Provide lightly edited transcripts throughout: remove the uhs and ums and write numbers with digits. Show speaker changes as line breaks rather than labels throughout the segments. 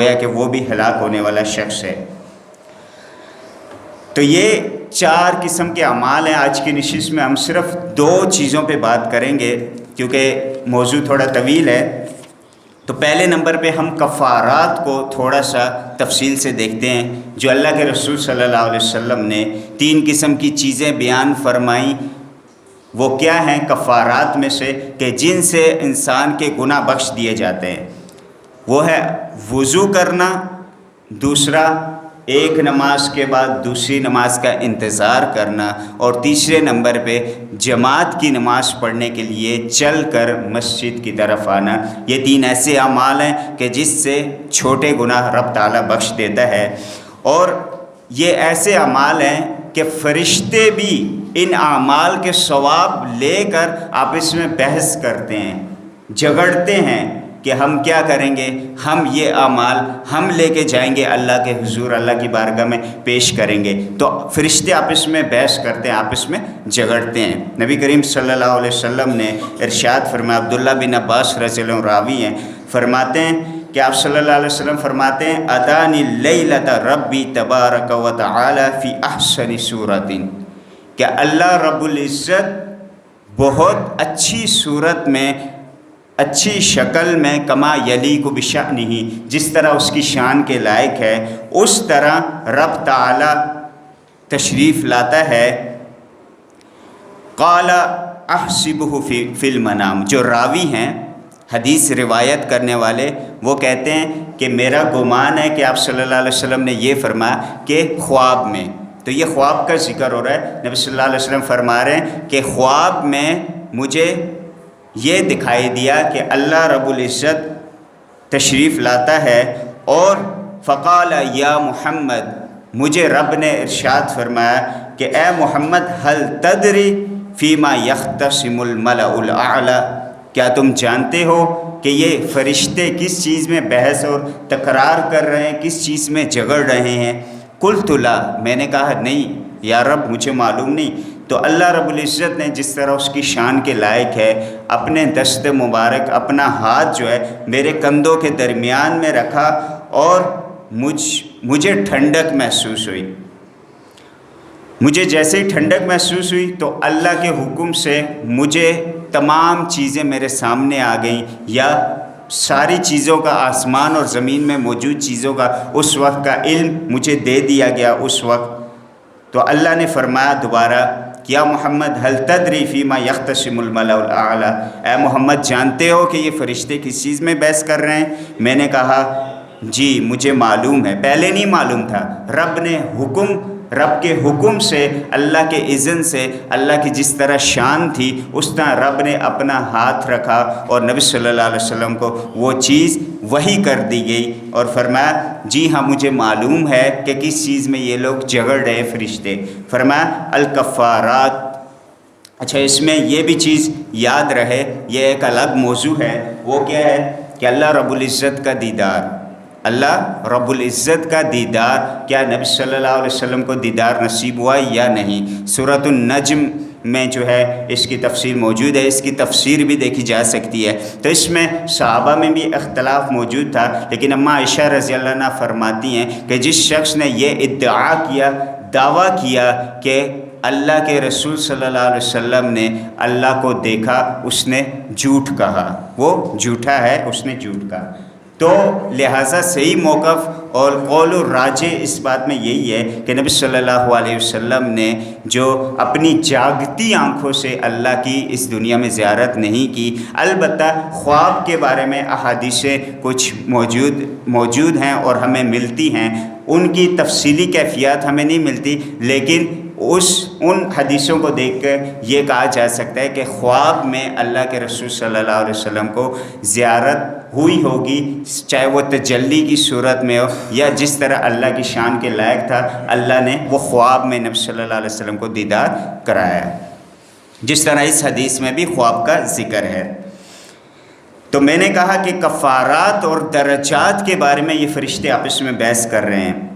گویا کہ وہ بھی ہلاک ہونے والا شخص ہے۔ تو یہ 4 قسم کے اعمال ہیں۔ آج کی نشست میں ہم صرف 2 چیزوں پہ بات کریں گے کیونکہ موضوع تھوڑا طویل ہے۔ تو پہلے نمبر پہ ہم کفارات کو تھوڑا سا تفصیل سے دیکھتے ہیں، جو اللہ کے رسول صلی اللہ علیہ وسلم نے 3 قسم کی چیزیں بیان فرمائیں۔ وہ کیا ہیں کفارات میں سے کہ جن سے انسان کے گناہ بخش دیے جاتے ہیں؟ وہ ہے وضو کرنا، دوسرا ایک نماز کے بعد دوسری نماز کا انتظار کرنا، اور تیسرے نمبر پہ جماعت کی نماز پڑھنے کے لیے چل کر مسجد کی طرف آنا۔ یہ 3 ایسے اعمال ہیں کہ جس سے چھوٹے گناہ رب تعالیٰ بخش دیتا ہے، اور یہ ایسے اعمال ہیں کہ فرشتے بھی ان اعمال کے ثواب لے کر آپس میں بحث کرتے ہیں، جھگڑتے ہیں کہ ہم کیا کریں گے، ہم یہ اعمال ہم لے کے جائیں گے اللہ کے حضور، اللہ کی بارگاہ میں پیش کریں گے۔ تو فرشتے آپس میں بحث کرتے ہیں، آپس میں جھگڑتے ہیں۔ نبی کریم صلی اللہ علیہ وسلم نے ارشاد فرمایا، عبداللہ بن عباس رضی اللہ عنہ راوی ہیں، فرماتے ہیں کہ آپ صلی اللہ علیہ وسلم فرماتے ہیں، اتانی لیلۃ ربی تبارک و تعالی فی احسن صورت، کہ اللہ رب العزت بہت اچھی صورت میں، اچھی شکل میں، کما یلیق بشأنہ، جس طرح اس کی شان کے لائق ہے اس طرح رب تعالی تشریف لاتا ہے۔ قال احسبہ فی المنام، جو راوی ہیں حدیث روایت کرنے والے، وہ کہتے ہیں کہ میرا گمان ہے کہ آپ صلی اللہ علیہ وسلم نے یہ فرمایا کہ خواب میں۔ تو یہ خواب کا ذکر ہو رہا ہے، نبی صلی اللہ علیہ وسلم فرما رہے ہیں کہ خواب میں مجھے یہ دکھائی دیا کہ اللہ رب العزت تشریف لاتا ہے، اور فقال یا محمد، مجھے رب نے ارشاد فرمایا کہ اے محمد هل تدری فیما یختصم الملأ الاعلی، کیا تم جانتے ہو کہ یہ فرشتے کس چیز میں بحث اور تکرار کر رہے ہیں، کس چیز میں جھگڑ رہے ہیں؟ قلت لا، میں نے کہا نہیں یا رب مجھے معلوم نہیں۔ تو اللہ رب العزت نے جس طرح اس کی شان کے لائق ہے اپنے دست مبارک، اپنا ہاتھ جو ہے میرے کندھوں کے درمیان میں رکھا، اور مجھے ٹھنڈک محسوس ہوئی۔ مجھے جیسے ہی ٹھنڈک محسوس ہوئی تو اللہ کے حکم سے مجھے تمام چیزیں میرے سامنے آ گئیں، یا ساری چیزوں کا، آسمان اور زمین میں موجود چیزوں کا اس وقت کا علم مجھے دے دیا گیا اس وقت۔ تو اللہ نے فرمایا دوبارہ، یا محمد هل تدری فیما یختصم الملأ الاعلی، اے محمد جانتے ہو کہ یہ فرشتے کس چیز میں بحث کر رہے ہیں؟ میں نے کہا جی مجھے معلوم ہے، پہلے نہیں معلوم تھا۔ رب کے حکم سے، اللہ کے اذن سے، اللہ کی جس طرح شان تھی اس طرح رب نے اپنا ہاتھ رکھا، اور نبی صلی اللہ علیہ وسلم کو وہ چیز وحی کر دی گئی، اور فرمایا جی ہاں مجھے معلوم ہے کہ کس چیز میں یہ لوگ جھگڑ رہے فرشتے۔ فرمایا الکفارات۔ اچھا، اس میں یہ بھی چیز یاد رہے، یہ ایک الگ موضوع ہے، وہ کیا ہے کہ اللہ رب العزت کا دیدار، اللہ رب العزت کا دیدار، کیا نبی صلی اللہ علیہ وسلم کو دیدار نصیب ہوا یا نہیں؟ سورۃ النجم میں جو ہے اس کی تفسیر موجود ہے، اس کی تفسیر بھی دیکھی جا سکتی ہے۔ تو اس میں صحابہ میں بھی اختلاف موجود تھا، لیکن اماں عائشہ رضی اللہ عنہا فرماتی ہیں کہ جس شخص نے یہ ادعا کیا، دعویٰ کیا کہ اللہ کے رسول صلی اللہ علیہ وسلم نے اللہ کو دیکھا، اس نے جھوٹ کہا، وہ جھوٹا ہے، اس نے جھوٹ کہا۔ تو لہٰذا صحیح موقف اور قول الراجح اس بات میں یہی ہے کہ نبی صلی اللہ علیہ وسلم نے جو اپنی جاگتی آنکھوں سے اللہ کی اس دنیا میں زیارت نہیں کی، البتہ خواب کے بارے میں احادیثیں کچھ موجود ہیں اور ہمیں ملتی ہیں، ان کی تفصیلی کیفیات ہمیں نہیں ملتی، لیکن ان حدیثوں کو دیکھ کر یہ کہا جا سکتا ہے کہ خواب میں اللہ کے رسول صلی اللہ علیہ وسلم کو زیارت ہوئی ہوگی، چاہے وہ تجلی کی صورت میں ہو یا جس طرح اللہ کی شان کے لائق تھا، اللہ نے وہ خواب میں نبی صلی اللہ علیہ وسلم کو دیدار کرایا، جس طرح اس حدیث میں بھی خواب کا ذکر ہے۔ تو میں نے کہا کہ کفارات اور درجات کے بارے میں یہ فرشتے آپس میں بحث کر رہے ہیں۔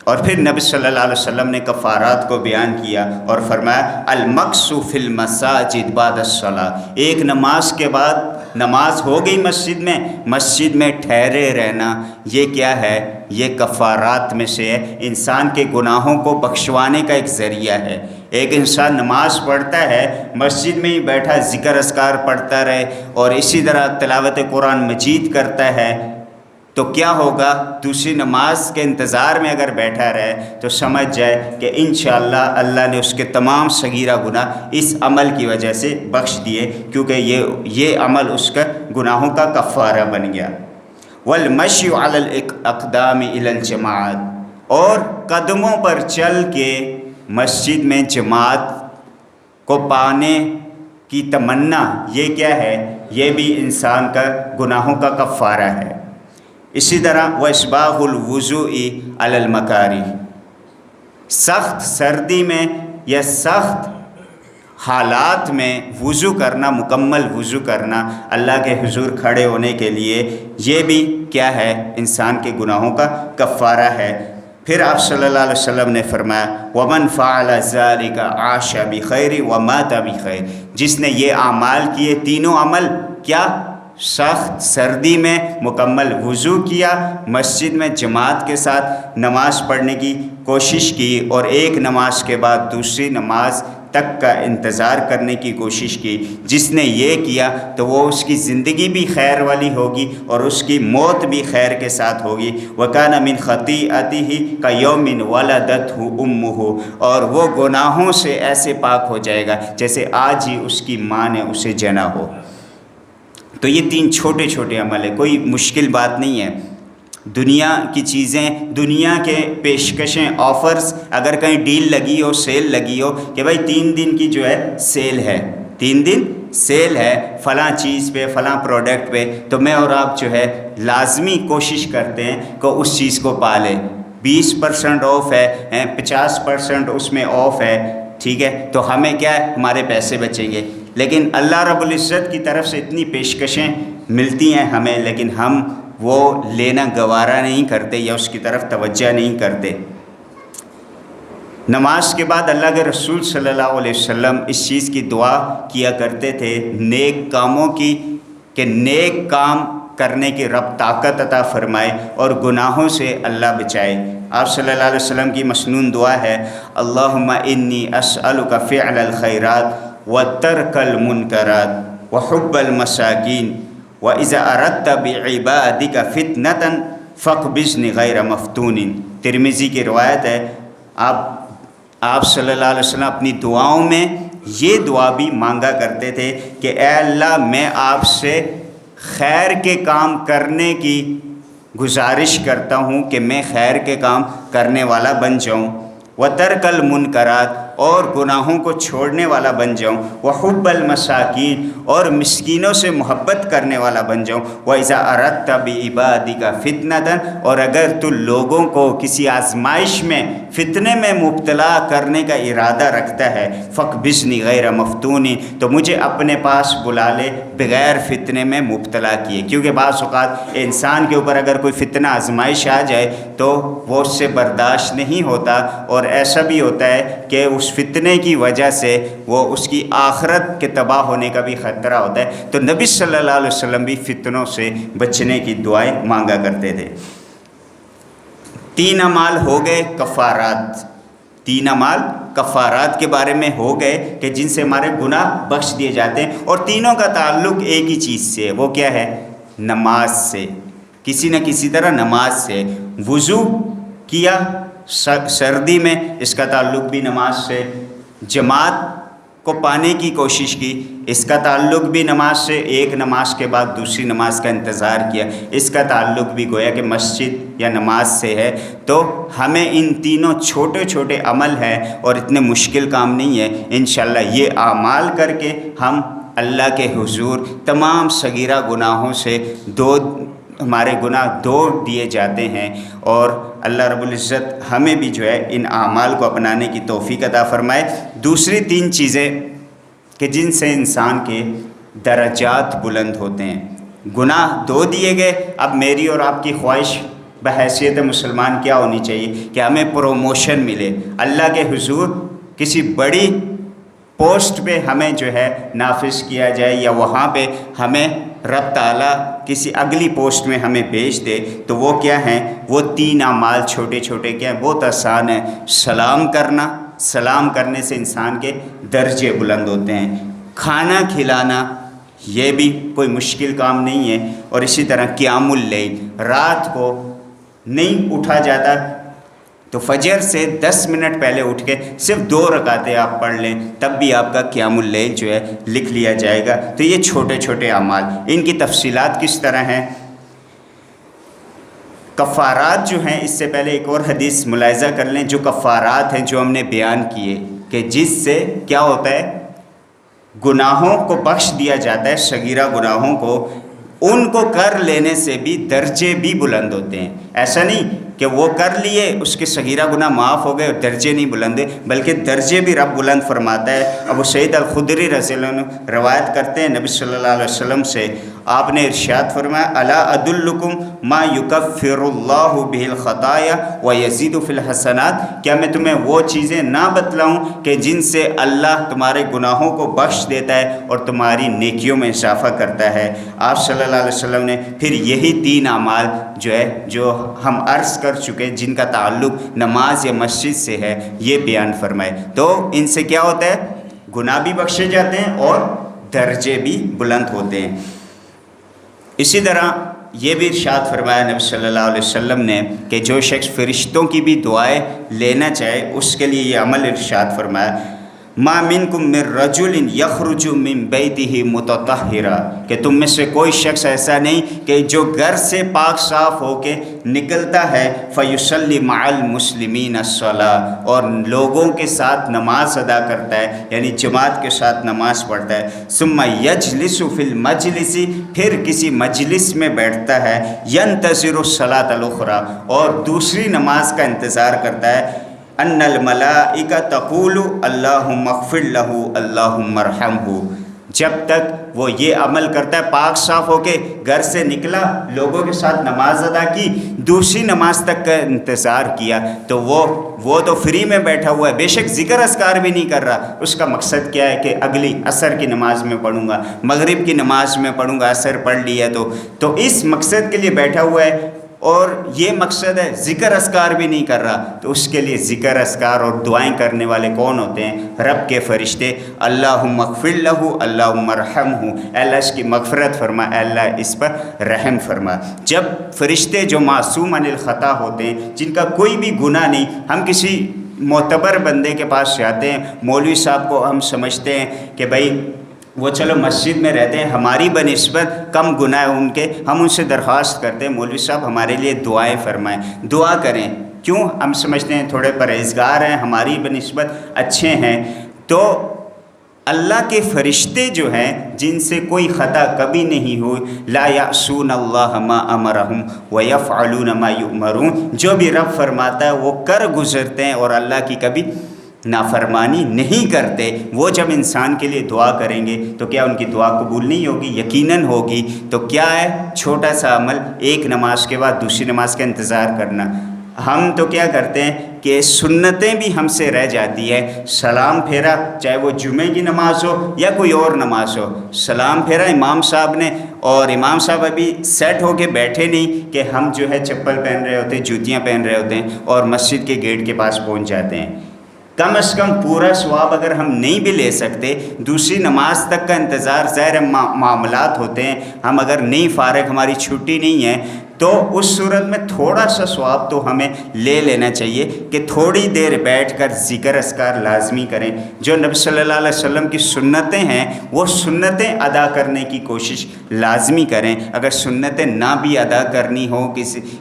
اور پھر نبی صلی اللہ علیہ وسلم نے کفارات کو بیان کیا اور فرمایا المکث فی المساجد بعد الصلاۃ، ایک نماز کے بعد نماز ہو گئی مسجد میں ٹھہرے رہنا، یہ کیا ہے؟ یہ کفارات میں سے ہے، انسان کے گناہوں کو بخشوانے کا ایک ذریعہ ہے۔ ایک انسان نماز پڑھتا ہے، مسجد میں ہی بیٹھا ذکر اذکار پڑھتا رہے اور اسی طرح تلاوت قرآن مجید کرتا ہے، تو کیا ہوگا؟ دوسری نماز کے انتظار میں اگر بیٹھا رہے تو سمجھ جائے کہ انشاءاللہ اللہ نے اس کے تمام صغیرہ گناہ اس عمل کی وجہ سے بخش دیے، کیونکہ یہ عمل اس کا گناہوں کا کفارہ بن گیا۔ والمشی علی الاقدام الی الجماعت، اور قدموں پر چل کے مسجد میں جماعت کو پانے کی تمنا، یہ کیا ہے؟ یہ بھی انسان کا گناہوں کا کفارہ ہے۔ اسی طرح واسباغ الوضوء علی المکارہ، سخت سردی میں یا سخت حالات میں وضو کرنا، مکمل وضو کرنا اللہ کے حضور کھڑے ہونے کے لیے، یہ بھی کیا ہے؟ انسان کے گناہوں کا کفارہ ہے۔ پھر آپ صلی اللہ علیہ وسلم نے فرمایا وَمَنْ فَعَلَ ذَلِكَ عَاشَ بِخَيْرٍ وَمَاتَ بِخَيْرٍ، جس نے یہ اعمال کیے، تینوں عمل، کیا؟ سخت سردی میں مکمل وضو کیا، مسجد میں جماعت کے ساتھ نماز پڑھنے کی کوشش کی، اور ایک نماز کے بعد دوسری نماز تک کا انتظار کرنے کی کوشش کی، جس نے یہ کیا تو وہ اس کی زندگی بھی خیر والی ہوگی اور اس کی موت بھی خیر کے ساتھ ہوگی۔ وَكَانَ مِنْ خَطِيئَتِهِ كَيَوْمٍ وَلَدَتْهُ أُمُّهُ، اور وہ گناہوں سے ایسے پاک ہو جائے گا جیسے آج ہی اس کی ماں نے اسے جنا ہو۔ تو یہ تین چھوٹے چھوٹے عمل ہیں، کوئی مشکل بات نہیں ہے۔ دنیا کی چیزیں، دنیا کے پیشکشیں، آفرز، اگر کہیں ڈیل لگی ہو، سیل لگی ہو کہ بھائی 3 دن کی جو ہے سیل ہے، 3 دن سیل ہے فلاں چیز پہ، فلاں پروڈکٹ پہ، تو میں اور آپ جو ہے لازمی کوشش کرتے ہیں کہ اس چیز کو پا لیں۔ 20% آف ہے، 50% اس میں آف ہے، ٹھیک ہے، تو ہمیں کیا ہے؟ ہمارے پیسے بچیں گے۔ لیکن اللہ رب العزت کی طرف سے اتنی پیشکشیں ملتی ہیں ہمیں، لیکن ہم وہ لینا گوارا نہیں کرتے یا اس کی طرف توجہ نہیں کرتے۔ نماز کے بعد اللہ کے رسول صلی اللہ علیہ وسلم اس چیز کی دعا کیا کرتے تھے نیک کاموں کی، کہ نیک کام کرنے کی رب طاقت عطا فرمائے اور گناہوں سے اللہ بچائے۔ آپ صلی اللہ علیہ وسلم کی مسنون دعا ہے اللہم انی اسألک فعل الخیرات وترک المنکرات وحب المساکین وَإِذَا أَرَدْتَ بِعِبَادِكَ فِتْنَةً فَاقْبِضْنِي غَيْرَ مَفْتُونٍ، ترمذی کی روایت ہے۔ آپ صلی اللہ علیہ وسلم اپنی دعاؤں میں یہ دعا بھی مانگا کرتے تھے کہ اے اللہ میں آپ سے خیر کے کام کرنے کی گزارش کرتا ہوں کہ میں خیر کے کام کرنے والا بن جاؤں، وَتَرْكَ الْمُنْكَرَاتِ، اور گناہوں کو چھوڑنے والا بن جاؤں، وَحُبَّ الْمَسَاكِينِ، اور مسکینوں سے محبت کرنے والا بن جاؤں، وَإِذَا أَرَدْتَ بِعِبَادِكَ فِتْنَةً، اور اگر تو لوگوں کو کسی آزمائش میں، فتنے میں مبتلا کرنے کا ارادہ رکھتا ہے، فَاقْبِضْنِي غَيْرَ مَفْتُونٍ، تو مجھے اپنے پاس بلا لے بغیر فتنے میں مبتلا کیے۔ کیونکہ بعض اوقات انسان کے اوپر اگر کوئی فتنہ آزمائش آ جائے تو وہ اس سے برداشت نہیں ہوتا، اور ایسا بھی ہوتا ہے کہ اس فتنے کی وجہ سے وہ اس کی آخرت کے تباہ ہونے کا بھی خطرہ ہوتا ہے۔ تو نبی صلی اللہ علیہ وسلم بھی فتنوں سے بچنے کی دعائیں مانگا کرتے تھے۔ 3 اعمال ہو گئے کفارات، 3 اعمال کفارات کے بارے میں ہو گئے کہ جن سے ہمارے گناہ بخش دیے جاتے ہیں، اور تینوں کا تعلق ایک ہی چیز سے ہے، وہ کیا ہے؟ نماز سے، کسی نہ کسی طرح نماز سے۔ وضو کیا سردی میں، اس کا تعلق بھی نماز سے۔ جماعت کو پانے کی کوشش کی، اس کا تعلق بھی نماز سے۔ ایک نماز کے بعد دوسری نماز کا انتظار کیا، اس کا تعلق بھی گویا کہ مسجد یا نماز سے ہے۔ تو ہمیں ان تینوں چھوٹے چھوٹے عمل ہیں اور اتنے مشکل کام نہیں ہے، انشاءاللہ یہ اعمال کر کے ہم اللہ کے حضور تمام صغیرہ گناہوں سے ہمارے گناہ دو دیے جاتے ہیں، اور اللہ رب العزت ہمیں بھی جو ہے ان اعمال کو اپنانے کی توفیق عطا فرمائے۔ دوسری 3 چیزیں کہ جن سے انسان کے درجات بلند ہوتے ہیں۔ گناہ 2 دیے گئے، اب میری اور آپ کی خواہش بحیثیت مسلمان کیا ہونی چاہیے کہ ہمیں پروموشن ملے، اللہ کے حضور کسی بڑی پوسٹ پہ ہمیں جو ہے نافذ کیا جائے، یا وہاں پہ ہمیں رب تعالیٰ کسی اگلی پوسٹ میں ہمیں بھیج دے، تو وہ کیا ہیں؟ وہ 3 اعمال چھوٹے چھوٹے کیا ہیں؟ بہت آسان ہے۔ سلام کرنا، سلام کرنے سے انسان کے درجے بلند ہوتے ہیں۔ کھانا کھلانا، یہ بھی کوئی مشکل کام نہیں ہے۔ اور اسی طرح قیام اللیل، رات کو نہیں اٹھا جاتا تو فجر سے 10 منٹ پہلے اٹھ کے صرف 2 رکعتیں آپ پڑھ لیں، تب بھی آپ کا قیام اللیل جو ہے لکھ لیا جائے گا۔ تو یہ چھوٹے چھوٹے اعمال، ان کی تفصیلات کس طرح ہیں؟ کفارات جو ہیں، اس سے پہلے ایک اور حدیث ملاحظہ کر لیں۔ جو کفارات ہیں جو ہم نے بیان کیے کہ جس سے کیا ہوتا ہے؟ گناہوں کو بخش دیا جاتا ہے، صغیرہ گناہوں کو، ان کو کر لینے سے بھی درجے بھی بلند ہوتے ہیں۔ ایسا نہیں کہ وہ کر لیے، اس کے صغیرہ گناہ معاف ہو گئے اور درجے نہیں بلند ہوئے، بلکہ درجے بھی رب بلند فرماتا ہے۔ ابو سعید الخدری رضی اللہ عنہ روایت کرتے ہیں نبی صلی اللہ علیہ وسلم سے، آپ نے ارشاد فرمایا، الا ادلکم ما یکفر اللہ بہ الخطایا ویزید فی الحسنات، کیا میں تمہیں وہ چیزیں نہ بتلاؤں کہ جن سے اللہ تمہارے گناہوں کو بخش دیتا ہے اور تمہاری نیکیوں میں اضافہ کرتا ہے۔ آپ صلی اللہ علیہ وسلم نے پھر یہی 3 اعمال جو ہم عرض کر چکے، جن کا تعلق نماز یا مسجد سے ہے، یہ بیان فرمائے۔ تو ان سے کیا ہوتا ہے؟ گناہ بھی بخشے جاتے ہیں اور درجے بھی بلند ہوتے ہیں۔ اسی طرح یہ بھی ارشاد فرمایا نبی صلی اللہ علیہ وسلم نے کہ جو شخص فرشتوں کی بھی دعائیں لینا چاہے، اس کے لیے یہ عمل ارشاد فرمایا، ما منکم من رجل یخرج من بیتہ متطہرا، کہ تم میں سے کوئی شخص ایسا نہیں کہ جو گھر سے پاک صاف ہو کے نکلتا ہے، فیصلی مع المسلمین الصلاۃ، اور لوگوں کے ساتھ نماز ادا کرتا ہے، یعنی جماعت کے ساتھ نماز پڑھتا ہے، ثم یجلس فی المجلس، پھر کسی مجلس میں بیٹھتا ہے، ینتظر الصلاۃ الاخری، اور دوسری نماز کا انتظار کرتا ہے، ان الملائکہ تقول اللہم اغفر لہ اللہم ارحمہ، جب تک وہ یہ عمل کرتا ہے، پاک صاف ہو کے گھر سے نکلا، لوگوں کے ساتھ نماز ادا کی، دوسری نماز تک کا انتظار کیا، تو وہ تو فری میں بیٹھا ہوا ہے، بے شک ذکر اذکار بھی نہیں کر رہا، اس کا مقصد کیا ہے کہ اگلی عصر کی نماز میں پڑھوں گا، مغرب کی نماز میں پڑھوں گا، عصر پڑھ لیا تو اس مقصد کے لیے بیٹھا ہوا ہے، اور یہ مقصد ہے ذکر اذکار بھی نہیں کر رہا، تو اس کے لیے ذکر اذکار اور دعائیں کرنے والے کون ہوتے ہیں؟ رب کے فرشتے، اللہم اغفر لہ اللہم ارحمہ، اے اللہ اس کی مغفرت فرما، اے اللہ اس پر رحم فرما۔ جب فرشتے جو معصوم عن الخطا ہوتے ہیں، جن کا کوئی بھی گناہ نہیں، ہم کسی معتبر بندے کے پاس جاتے ہیں، مولوی صاحب کو ہم سمجھتے ہیں کہ بھائی وہ چلو مسجد میں رہتے ہیں، ہماری بنسبت کم گناہ ان کے، ہم ان سے درخواست کرتے ہیں مولوی صاحب ہمارے لیے دعائیں فرمائیں، دعا کریں، کیوں؟ ہم سمجھتے ہیں تھوڑے پرہیزگار ہیں، ہماری بنسبت اچھے ہیں۔ تو اللہ کے فرشتے جو ہیں، جن سے کوئی خطا کبھی نہیں ہوئی، لا یعصون اللہ ما امرہم ویفعلون ما یؤمرون، جو بھی رب فرماتا ہے وہ کر گزرتے ہیں اور اللہ کی کبھی نافرمانی نہیں کرتے۔ وہ جب انسان کے لیے دعا کریں گے تو کیا ان کی دعا قبول نہیں ہوگی؟ یقیناً ہوگی۔ تو کیا ہے؟ چھوٹا سا عمل، ایک نماز کے بعد دوسری نماز کا انتظار کرنا۔ ہم تو کیا کرتے ہیں کہ سنتیں بھی ہم سے رہ جاتی ہے، سلام پھیرا، چاہے وہ جمعے کی نماز ہو یا کوئی اور نماز ہو، سلام پھیرا امام صاحب نے، اور امام صاحب ابھی سیٹ ہو کے بیٹھے نہیں کہ ہم جو ہے چپل پہن رہے ہوتے ہیں، جوتیاں پہن رہے ہوتے ہیں اور مسجد کے گیٹ کے پاس پہنچ جاتے ہیں۔ کم از کم پورا ثواب اگر ہم نہیں بھی لے سکتے، دوسری نماز تک کا انتظار، ظاہر معاملات ہوتے ہیں، ہم اگر نہیں فارغ، ہماری چھٹی نہیں ہے، تو اس صورت میں تھوڑا سا ثواب تو ہمیں لے لینا چاہیے کہ تھوڑی دیر بیٹھ کر ذکر اذکار لازمی کریں۔ جو نبی صلی اللہ علیہ وسلم کی سنتیں ہیں، وہ سنتیں ادا کرنے کی کوشش لازمی کریں۔ اگر سنتیں نہ بھی ادا کرنی ہو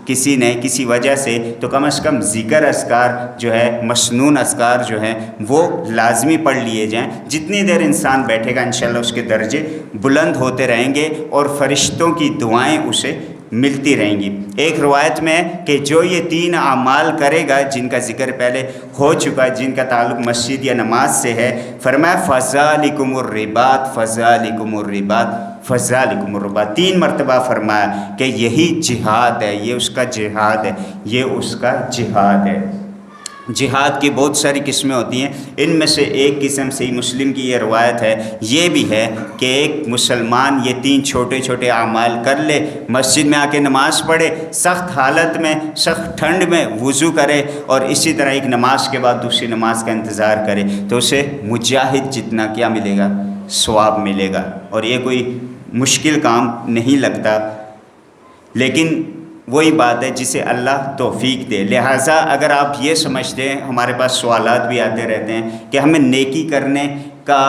کسی نے کسی وجہ سے، تو کم از کم ذکر اذکار جو ہے، مسنون اذکار جو ہیں، وہ لازمی پڑھ لیے جائیں۔ جتنی دیر انسان بیٹھے گا انشاءاللہ اس کے درجے بلند ہوتے رہیں گے اور فرشتوں کی دعائیں اسے ملتی رہیں گی۔ ایک روایت میں ہے کہ جو یہ 3 اعمال کرے گا، جن کا ذکر پہلے ہو چکا، جن کا تعلق مسجد یا نماز سے ہے، فرمایا فذالکم الرباط، فذالکم الرباط، فذالکم الرباط، 3 مرتبہ فرمایا کہ یہی جہاد ہے، یہ اس کا جہاد ہے، یہ اس کا جہاد ہے۔ جہاد کی بہت ساری قسمیں ہوتی ہیں، ان میں سے ایک قسم صحیح مسلم کی یہ روایت ہے، یہ بھی ہے کہ ایک مسلمان یہ 3 چھوٹے چھوٹے اعمال کر لے، مسجد میں آ کے نماز پڑھے، سخت حالت میں، سخت ٹھنڈ میں وضو کرے، اور اسی طرح ایک نماز کے بعد دوسری نماز کا انتظار کرے، تو اسے مجاہد جتنا کیا ملے گا؟ ثواب ملے گا۔ اور یہ کوئی مشکل کام نہیں لگتا، لیکن وہی بات ہے جسے اللہ توفیق دے۔ لہٰذا اگر آپ یہ سمجھتے ہیں، ہمارے پاس سوالات بھی آتے رہتے ہیں کہ ہمیں نیکی کرنے کا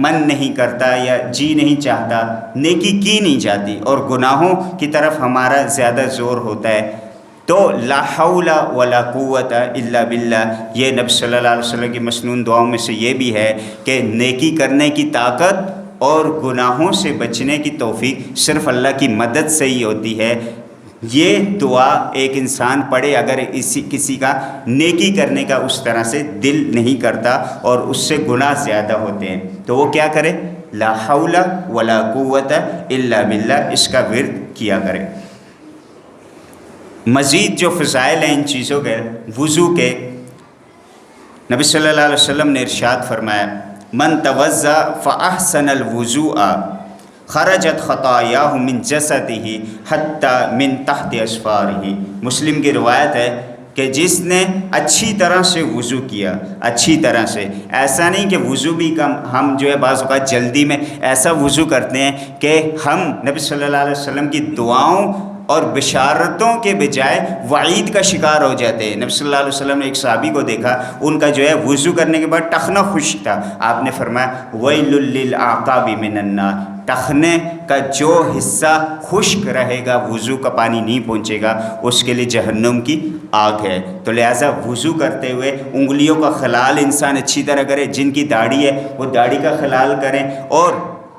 من نہیں کرتا یا جی نہیں چاہتا، نیکی کی نہیں جاتی اور گناہوں کی طرف ہمارا زیادہ زور ہوتا ہے، تو لا حول ولا قوت الا باللہ، یہ نبی صلی اللہ علیہ وسلم کی مسنون دعاؤں میں سے یہ بھی ہے کہ نیکی کرنے کی طاقت اور گناہوں سے بچنے کی توفیق صرف اللہ کی مدد سے ہی ہوتی ہے۔ یہ دعا ایک انسان پڑھے اگر کسی کا نیکی کرنے کا اس طرح سے دل نہیں کرتا اور اس سے گناہ زیادہ ہوتے ہیں، تو وہ کیا کرے؟ لا حول ولا قوت الا باللہ، اس کا ورد کیا کرے۔ مزید جو فضائل ہیں ان چیزوں کے، وضو کے، نبی صلی اللہ علیہ وسلم نے ارشاد فرمایا من توضأ فاحسن الوضوء خرجت خطاياه من جسده حتى من تحت اظفاره۔ مسلم کی روایت ہے کہ جس نے اچھی طرح سے وضو کیا، اچھی طرح سے، ایسا نہیں کہ وضو بھی ہم جو ہے بعض اوقات جلدی میں ایسا وضو کرتے ہیں کہ ہم نبی صلی اللہ علیہ وسلم کی دعاؤں اور بشارتوں کے بجائے وعید کا شکار ہو جاتے ہیں۔ نبی صلی اللہ علیہ وسلم نے ایک صحابی کو دیکھا، ان کا جو ہے وضو کرنے کے بعد ٹخنا خشک تھا، آپ نے فرمایا ویل للعقاب من النار، ٹخنے کا جو حصہ خشک رہے گا، وضو کا پانی نہیں پہنچے گا، اس کے لیے جہنم کی آگ ہے۔ تو لہٰذا وضو کرتے ہوئے انگلیوں کا خلال انسان اچھی طرح کرے، جن کی داڑھی ہے وہ داڑھی کا خلال کریں، اور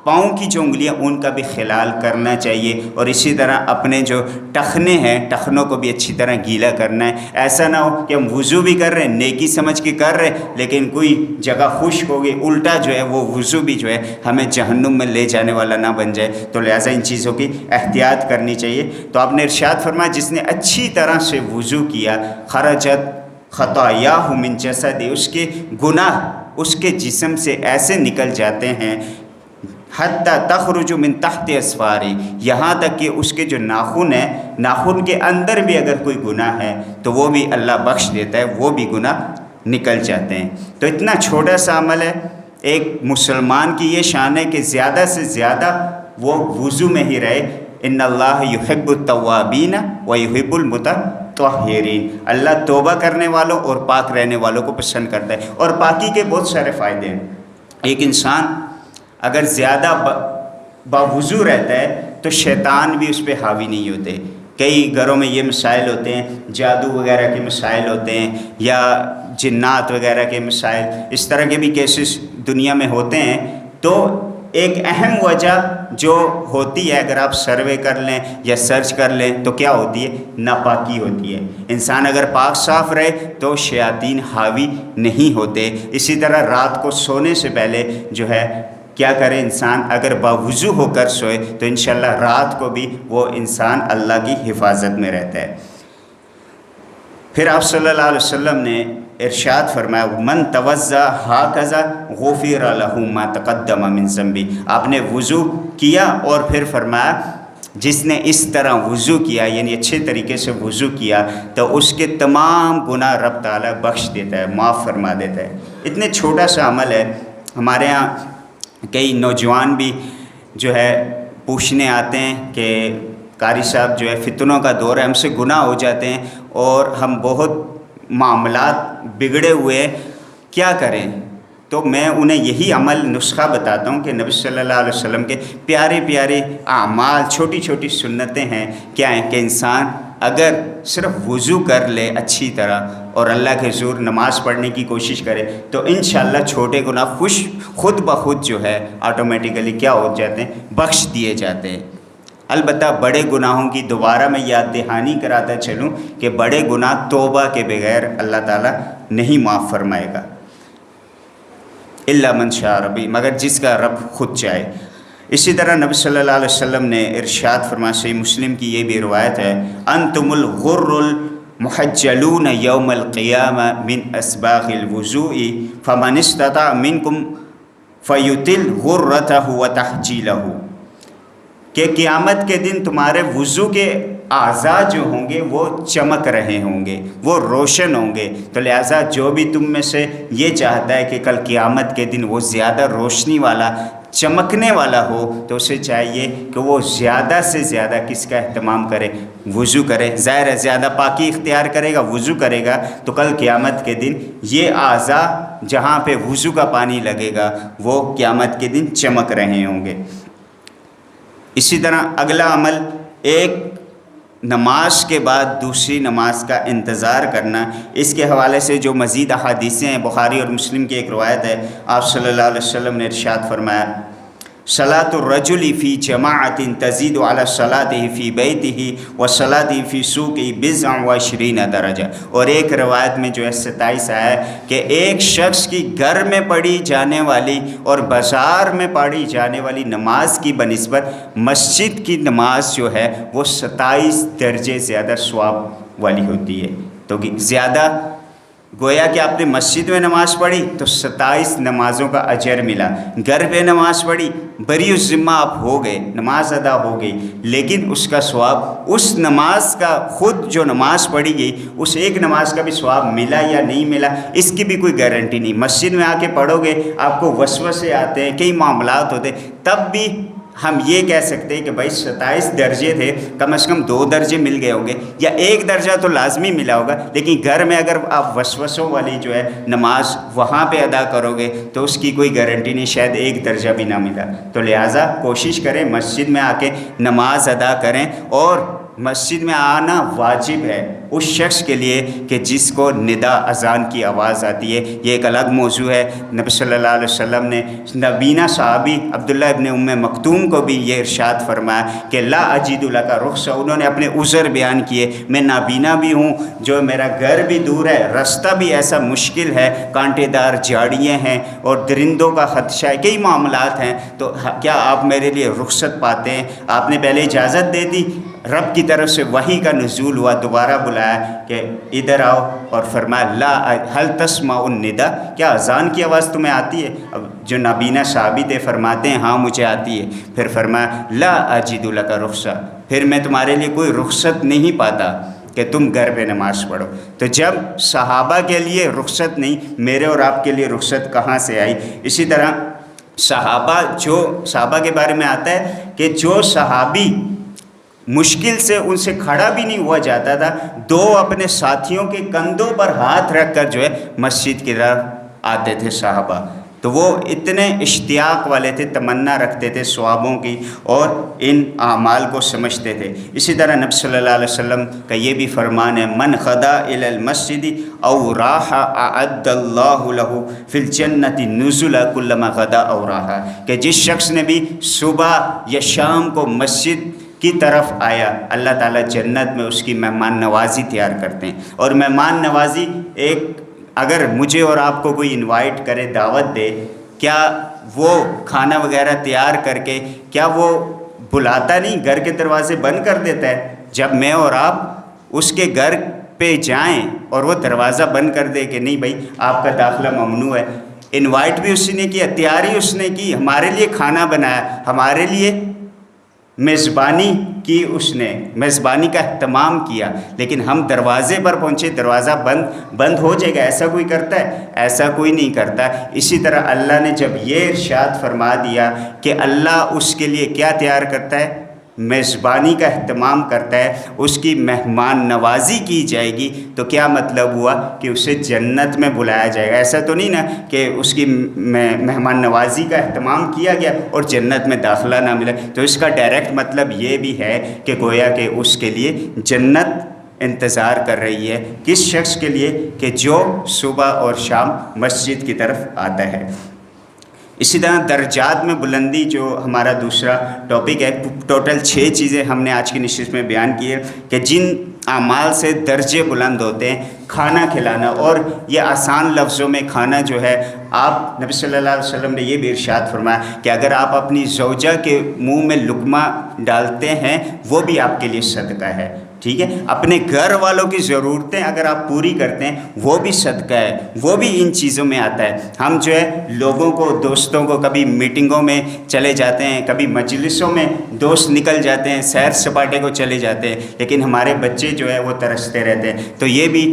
پاؤں کی جو انگلیاں ان کا بھی خلال کرنا چاہیے، اور اسی طرح اپنے جو ٹخنے ہیں ٹخنوں کو بھی اچھی طرح گیلا کرنا ہے۔ ایسا نہ ہو کہ ہم وضو بھی کر رہے ہیں، نیکی سمجھ کے کر رہے ہیں، لیکن کوئی جگہ خشک ہو گئی، الٹا جو ہے وہ وضو بھی جو ہے ہمیں جہنم میں لے جانے والا نہ بن جائے۔ تو لہٰذا ان چیزوں کی احتیاط کرنی چاہیے۔ تو آپ نے ارشاد فرمایا جس نے اچھی طرح سے وضو کیا، خرجت خطاياه من جسده، اس کے گناہ اس کے جسم سے ایسے نکل جاتے ہیں، حتیٰ تخرج من تحت اظفارہ، یہاں تک کہ اس کے جو ناخن ہیں، ناخن کے اندر بھی اگر کوئی گناہ ہے تو وہ بھی اللہ بخش دیتا ہے، وہ بھی گناہ نکل جاتے ہیں۔ تو اتنا چھوٹا سا عمل ہے، ایک مسلمان کی یہ شان ہے کہ زیادہ سے زیادہ وہ وضو میں ہی رہے۔ ان اللہ یحب التوابین ویحب المتطہرین، اللہ توبہ کرنے والوں اور پاک رہنے والوں کو پسند کرتا ہے۔ اور پاکی کے بہت سارے فائدے ہیں۔ ایک انسان اگر زیادہ باوضو رہتا ہے تو شیطان بھی اس پہ حاوی نہیں ہوتے۔ کئی گھروں میں یہ مسائل ہوتے ہیں، جادو وغیرہ کے مسائل ہوتے ہیں یا جنات وغیرہ کے مسائل، اس طرح کے بھی کیسز دنیا میں ہوتے ہیں۔ تو ایک اہم وجہ جو ہوتی ہے، اگر آپ سروے کر لیں یا سرچ کر لیں تو کیا ہوتی ہے؟ ناپاکی ہوتی ہے۔ انسان اگر پاک صاف رہے تو شیاطین حاوی نہیں ہوتے۔ اسی طرح رات کو سونے سے پہلے جو ہے کیا کرے انسان، اگر باوضو ہو کر سوئے تو انشاءاللہ رات کو بھی وہ انسان اللہ کی حفاظت میں رہتا ہے۔ پھر آپ صلی اللہ علیہ وسلم نے ارشاد فرمایا من توضأ ہاکذا غفر لہ ما تقدم من ذنبہ، آپ نے وضو کیا اور پھر فرمایا جس نے اس طرح وضو کیا، یعنی اچھے طریقے سے وضو کیا، تو اس کے تمام گناہ رب تعالیٰ بخش دیتا ہے، معاف فرما دیتا ہے۔ اتنے چھوٹا سا عمل ہے۔ ہمارے ہاں کئی نوجوان بھی جو ہے پوچھنے آتے ہیں کہ قاری صاحب جو ہے فتنوں کا دور ہے، ہم سے گناہ ہو جاتے ہیں اور ہم بہت معاملات بگڑے ہوئے ہیں، کیا کریں؟ تو میں انہیں یہی عمل نسخہ بتاتا ہوں کہ نبی صلی اللہ علیہ وسلم کے پیارے پیارے اعمال، چھوٹی چھوٹی سنتیں ہیں، کیا ہیں کہ انسان اگر صرف وضو کر لے اچھی طرح اور اللہ کے حضور نماز پڑھنے کی کوشش کرے تو انشاءاللہ چھوٹے گناہ خود بخود جو ہے آٹومیٹیکلی کیا ہو جاتے ہیں؟ بخش دیے جاتے ہیں۔ البتہ بڑے گناہوں کی دوبارہ میں یاد دہانی کراتا چلوں کہ بڑے گناہ توبہ کے بغیر اللہ تعالیٰ نہیں معاف فرمائے گا، الا من شاء ربی، مگر جس کا رب خود چاہے۔ اسی طرح نبی صلی اللہ علیہ وسلم نے ارشاد فرمایا، صحیح مسلم کی یہ بھی روایت ہے، انتم الغر المحجلون یوم القیامہ من اسباغ الوضوء فمن استطاع منکم فیطل غرتہ وتحجیلہ، کہ قیامت کے دن تمہارے وضو کے اعضاء جو ہوں گے وہ چمک رہے ہوں گے، وہ روشن ہوں گے، تو لہٰذا جو بھی تم میں سے یہ چاہتا ہے کہ کل قیامت کے دن وہ زیادہ روشنی والا، چمکنے والا ہو، تو اسے چاہیے کہ وہ زیادہ سے زیادہ کس کا اہتمام کرے، وضو کرے۔ ظاہر ہے زیادہ پاکی اختیار کرے گا، وضو کرے گا، تو کل قیامت کے دن یہ اعضاء جہاں پہ وضو کا پانی لگے گا وہ قیامت کے دن چمک رہے ہوں گے۔ اسی طرح اگلا عمل، ایک نماز کے بعد دوسری نماز کا انتظار کرنا۔ اس کے حوالے سے جو مزید احادیثیں ہیں، بخاری اور مسلم کی ایک روایت ہے، آپ صلی اللہ علیہ وسلم نے ارشاد فرمایا، صلاۃ الرجل فی جماعت تزید علی صلاته فی بیتہ وصلاته فی سوقہ بضع وعشرین درجہ۔ اور ایک روایت میں جو ہے 27 آیا ہے کہ ایک شخص کی گھر میں پڑھی جانے والی اور بازار میں پڑھی جانے والی نماز کی بنسبت مسجد کی نماز جو ہے وہ 27 درجے زیادہ ثواب والی ہوتی ہے۔ تو زیادہ گویا کہ آپ نے مسجد میں نماز پڑھی تو 27 نمازوں کا اجر ملا، گھر پہ نماز پڑھی بری الذمہ آپ ہو گئے، نماز ادا ہو گئی، لیکن اس کا ثواب، اس نماز کا خود جو نماز پڑھی گئی اس ایک نماز کا بھی ثواب ملا یا نہیں ملا اس کی بھی کوئی گارنٹی نہیں۔ مسجد میں آ کے پڑھو گے، آپ کو وسوسے آتے ہیں، کئی معاملات ہوتے ہیں، تب بھی ہم یہ کہہ سکتے ہیں کہ بھائی 27 درجے تھے، کم از کم 2 درجے مل گئے ہوں گے یا 1 درجہ تو لازمی ملا ہوگا، لیکن گھر میں اگر آپ وسوسوں والی جو ہے نماز وہاں پہ ادا کرو گے تو اس کی کوئی گارنٹی نہیں، شاید 1 درجہ بھی نہ ملا۔ تو لہٰذا کوشش کریں مسجد میں آ کے نماز ادا کریں، اور مسجد میں آنا واجب ہے اس شخص کے لیے کہ جس کو ندا اذان کی آواز آتی ہے۔ یہ ایک الگ موضوع ہے۔ نبی صلی اللہ علیہ وسلم نے نابینا صحابی عبداللہ ابن ام مکتوم کو بھی یہ ارشاد فرمایا کہ لا اجید لک رخصہ، انہوں نے اپنے عذر بیان کیے، میں نابینا بھی ہوں، جو میرا گھر بھی دور ہے، رستہ بھی ایسا مشکل ہے، کانٹے دار جھاڑیاں ہیں اور درندوں کا خدشہ ہے، کئی معاملات ہیں، تو کیا آپ میرے لیے رخصت پاتے ہیں؟ آپ نے پہلے اجازت دے دی، رب کی طرف سے وحی کا نزول ہوا، دوبارہ بلایا کہ ادھر آؤ، اور فرمایا لا هل تسمع النداء، کیا اذان کی آواز تمہیں آتی ہے؟ اب جو نابینا صحابی تھے فرماتے ہیں ہاں مجھے آتی ہے۔ پھر فرمایا لا اجد لک رخصہ، پھر میں تمہارے لیے کوئی رخصت نہیں پاتا کہ تم گھر پہ نماز پڑھو۔ تو جب صحابہ کے لیے رخصت نہیں، میرے اور آپ کے لیے رخصت کہاں سے آئی؟ اسی طرح صحابہ کے بارے میں آتا ہے کہ جو صحابی مشکل سے ان سے کھڑا بھی نہیں ہوا جاتا تھا، 2 اپنے ساتھیوں کے کندھوں پر ہاتھ رکھ کر جو ہے مسجد کی طرف آتے تھے صحابہ۔ تو وہ اتنے اشتیاق والے تھے، تمنا رکھتے تھے ثوابوں کی اور ان اعمال کو سمجھتے تھے۔ اسی طرح نبی صلی اللہ علیہ وسلم کا یہ بھی فرمان ہے، من غدا الی المسجد او راح اعد اللہ له فی الجنۃ نزلا کلما غدا او راح، کہ جس شخص نے بھی صبح یا شام کو مسجد کی طرف آیا، اللہ تعالیٰ جنت میں اس کی مہمان نوازی تیار کرتے ہیں۔ اور مہمان نوازی ایک، اگر مجھے اور آپ کو کوئی انوائٹ کرے، دعوت دے، کیا وہ کھانا وغیرہ تیار کر کے کیا وہ بلاتا نہیں، گھر کے دروازے بند کر دیتا ہے؟ جب میں اور آپ اس کے گھر پہ جائیں اور وہ دروازہ بند کر دے کہ نہیں بھائی آپ کا داخلہ ممنوع ہے، انوائٹ بھی اسی نے کیا، تیاری اس نے کی، ہمارے لیے کھانا بنایا، ہمارے لیے میزبانی کی، اس نے میزبانی کا اہتمام کیا، لیکن ہم دروازے پر پہنچے، دروازہ بند ہو جائے گا، ایسا کوئی کرتا ہے؟ ایسا کوئی نہیں کرتا۔ اسی طرح اللہ نے جب یہ ارشاد فرما دیا کہ اللہ اس کے لیے کیا تیار کرتا ہے، میزبانی کا اہتمام کرتا ہے، اس کی مہمان نوازی کی جائے گی، تو کیا مطلب ہوا کہ اسے جنت میں بلایا جائے گا؟ ایسا تو نہیں نا کہ اس کی مہمان نوازی کا اہتمام کیا گیا اور جنت میں داخلہ نہ ملا۔ تو اس کا ڈائریکٹ مطلب یہ بھی ہے کہ گویا کہ اس کے لیے جنت انتظار کر رہی ہے، کس شخص کے لیے؟ کہ جو صبح اور شام مسجد کی طرف آتا ہے۔ اسی طرح درجات میں بلندی جو ہمارا دوسرا ٹاپک ہے، ٹوٹل 6 چیزیں ہم نے آج کی نشست میں بیان کی ہے کہ جن اعمال سے درجے بلند ہوتے ہیں کھانا کھلانا. اور یہ آسان لفظوں میں کھانا جو ہے، آپ نبی صلی اللہ علیہ وسلم نے یہ بھی ارشاد فرمایا کہ اگر آپ اپنی زوجہ کے منہ میں لقمہ ڈالتے ہیں وہ بھی آپ کے لیے صدقہ ہے. ٹھیک ہے، اپنے گھر والوں کی ضرورتیں اگر آپ پوری کرتے ہیں وہ بھی صدقہ ہے، وہ بھی ان چیزوں میں آتا ہے. ہم جو ہے لوگوں کو، دوستوں کو، کبھی میٹنگوں میں چلے جاتے ہیں، کبھی مجلسوں میں دوست نکل جاتے ہیں، سیر سپاٹے کو چلے جاتے ہیں، لیکن ہمارے بچے جو ہے وہ ترستے رہتے ہیں. تو یہ بھی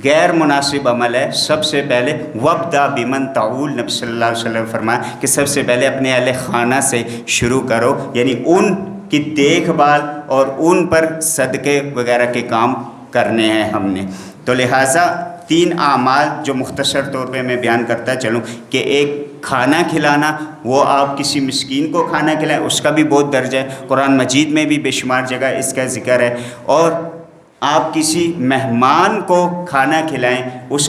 غیر مناسب عمل ہے. سب سے پہلے وابدأ بمن تعول، نبی صلی اللہ علیہ وسلم فرمایا کہ سب سے پہلے اپنے اہل خانہ سے شروع کرو، یعنی ان کی دیکھ بھال اور ان پر صدقے وغیرہ کے کام کرنے ہیں ہم نے. تو لہٰذا 3 اعمال جو مختصر طور پہ میں بیان کرتا چلوں کہ ایک کھانا کھلانا، وہ آپ کسی مسکین کو کھانا کھلائیں، اس کا بھی بہت درجہ ہے. قرآن مجید میں بھی بے شمار جگہ اس کا ذکر ہے. اور آپ کسی مہمان کو کھانا کھلائیں، اس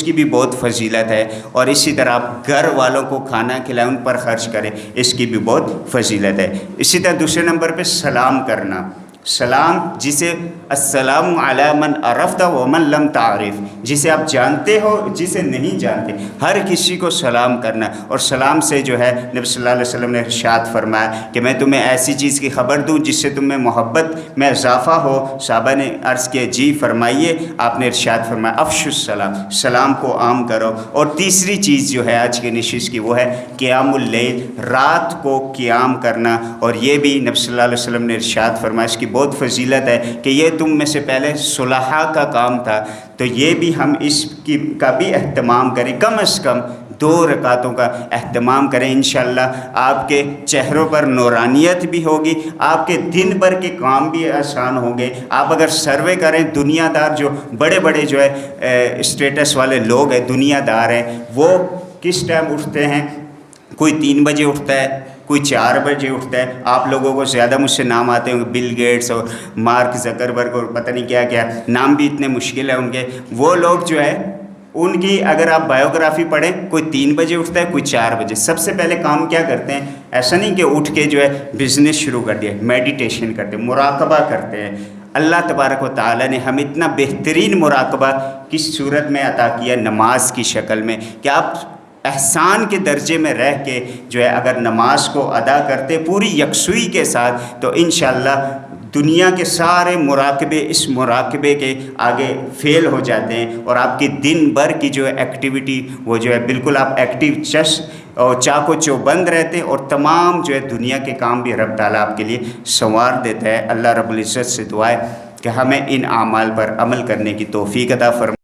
کی بھی بہت فضیلت ہے. اور اسی طرح آپ گھر والوں کو کھانا کھلائیں، ان پر خرچ کریں، اس کی بھی بہت فضیلت ہے. اسی طرح دوسرے نمبر پہ سلام کرنا. سلام جسے السلام علی من عرفت ومن لم تعرف، جسے آپ جانتے ہو جسے نہیں جانتے، ہر کسی کو سلام کرنا. اور سلام سے جو ہے نبی صلی اللہ علیہ وسلم نے ارشاد فرمایا کہ میں تمہیں ایسی چیز کی خبر دوں جس سے تم میں محبت میں اضافہ ہو. صحابہ نے عرض کیا جی فرمائیے. آپ نے ارشاد فرمایا افشوا السلام، سلام کو عام کرو. اور تیسری چیز جو ہے آج کی نشست کی وہ ہے قیام اللیل، رات کو قیام کرنا. اور یہ بھی نبی صلی اللہ علیہ وسلم نے ارشاد فرمایا، اس کی بہت فضیلت ہے کہ یہ تم میں سے پہلے صلحاء کا کام تھا. تو یہ بھی ہم اس کا بھی اہتمام کریں، کم از کم 2 رکعتوں کا اہتمام کریں. انشاءاللہ آپ کے چہروں پر نورانیت بھی ہوگی، آپ کے دن بھر کے کام بھی آسان ہوں گے. آپ اگر سروے کریں، دنیا دار جو بڑے بڑے جو ہے اسٹیٹس والے لوگ ہیں، دنیا دار ہیں، وہ کس ٹائم اٹھتے ہیں؟ کوئی 3 بجے اٹھتا ہے، کوئی 4 بجے اٹھتا ہے. آپ لوگوں کو زیادہ مجھ سے نام آتے ہوں گے، بل گیٹس اور مارک زکربرگ اور پتہ نہیں کیا کیا نام بھی اتنے مشکل ہیں ان کے. وہ لوگ جو ہے ان کی اگر آپ بایوگرافی پڑھیں، کوئی 3 بجے اٹھتا ہے، کوئی 4 بجے. سب سے پہلے کام کیا کرتے ہیں؟ ایسا نہیں کہ اٹھ کے جو ہے بزنس شروع کر دیا، میڈیٹیشن کرتے ہیں، مراقبہ کرتے ہیں. اللہ تبارک و تعالیٰ نے ہم اتنا بہترین مراقبہ کس صورت میں عطا کیا؟ نماز کی شکل میں، کہ آپ احسان کے درجے میں رہ کے جو ہے اگر نماز کو ادا کرتے پوری یکسوئی کے ساتھ، تو انشاءاللہ دنیا کے سارے مراقبے اس مراقبے کے آگے فیل ہو جاتے ہیں. اور آپ کی دن بھر کی جو ہے ایکٹیویٹی وہ جو ہے بالکل آپ ایکٹیو چش اور چاق و چوبند رہتے ہیں. اور تمام جو ہے دنیا کے کام بھی رب تعالیٰ آپ کے لیے سنوار دیتا ہے. اللہ رب العزت سے دعا ہے کہ ہمیں ان اعمال پر عمل کرنے کی توفیق عطا فرمائے.